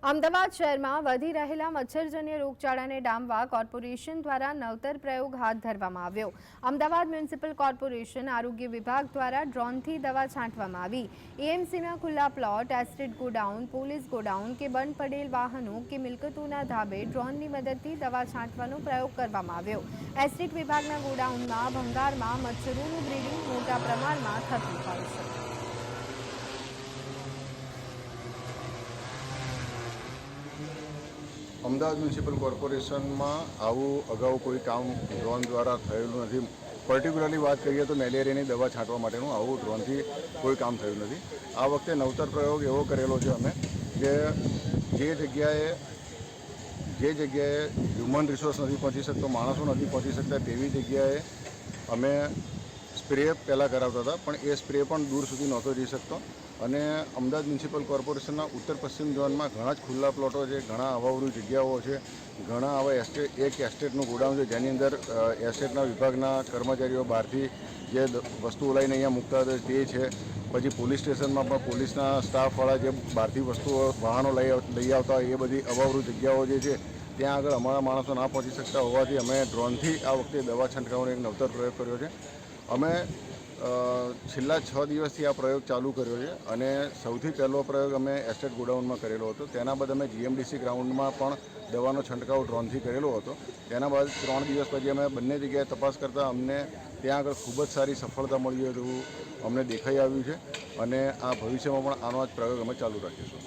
અમદાવાદ શહેરમાં વધી રહેલા મચ્છરજન્ય રોગચાળાને ડામવા કોર્પોરેશન દ્વારા નવતર પ્રયોગ હાથ ધરવામાં આવ્યો। અમદાવાદ મ્યુનિસિપલ કોર્પોરેશન આરોગ્ય વિભાગ દ્વારા ડ્રોનથી દવા છાંટવામાં આવી। એએમસીના ખુલ્લા plot, estate godown, police godown કે બંધ પડેલ વાહનો કે મિલકતોના ધાબે ડ્રોનની મદદથી દવા છાંટવાનો પ્રયોગ કરવામાં આવ્યો। એસ્ટેટ વિભાગના ગોડાઉનમાં ભંગારમાં મચ્છરોનું બ્રીડિંગ મોટા પ્રમાણમાં થતું હોય છે। અમદાવાદ મ્યુનિસિપલ કોર્પોરેશનમાં આવું અગાઉ કોઈ કામ ડ્રોન દ્વારા થયેલું નથી। પર્ટિક્યુલરલી વાત કરીએ તો મેલેરિયાની દવા છાંટવા માટેનું આવું ડ્રોનથી કોઈ કામ થયું નથી। આ વખતે નવતર પ્રયોગ એવો કરેલો છે અમે કે જે જગ્યાએ હ્યુમન રિસોર્સ નથી પહોંચી શકતો, માણસો નથી પહોંચી શકતા તેવી જગ્યાએ અમે સ્પ્રે પહેલાં કરાવતા હતા, પણ એ સ્પ્રે પણ દૂર સુધી નહોતો જઈ શકતો। અને અમદાવાદ મ્યુનિસિપલ કોર્પોરેશનના ઉત્તર પશ્ચિમ ઝોનમાં ઘણા જ ખુલ્લા પ્લોટો છે, ઘણા અવાવરૂ જગ્યાઓ છે, ઘણા આવા એક એસ્ટેટનું ગોડાઉન છે જેની અંદર એસ્ટેટના વિભાગના કર્મચારીઓ બહારથી જે વસ્તુઓ લઈને અહીંયા મૂકતા હતા તે છે। પછી પોલીસ સ્ટેશનમાં પણ પોલીસના સ્ટાફવાળા જે બહારથી વસ્તુઓ વાહનો લઈ આવતા હોય એ બધી અવાવરૂ જગ્યાઓ જે છે ત્યાં આગળ અમારા માણસો ના પહોંચી શકતા હોવાથી અમે ડ્રોનથી આ વખતે દવા છંટકાવવાનો એક નવતર પ્રયોગ કર્યો છે। અમે છેલ્લા 6 દિવસથી આ પ્રયોગ ચાલુ કર્યો છે અને સૌથી પહેલો પ્રયોગ અમે એસ્ટેટ ગોડાઉનમાં કરેલો હતો। તેના બાદ અમે જીએમડીસી ગ્રાઉન્ડમાં પણ દવાનો છંટકાવ ડ્રોનથી કરેલો હતો। તેના બાદ 3 દિવસ પછી અમે બંને જગ્યાએ તપાસ કરતાં અમને ત્યાં આગળ ખૂબ જ સારી સફળતા મળી એવું અમને દેખાઈ આવ્યું છે અને આ ભવિષ્યમાં પણ આનો જ પ્રયોગ અમે ચાલુ રાખીશું।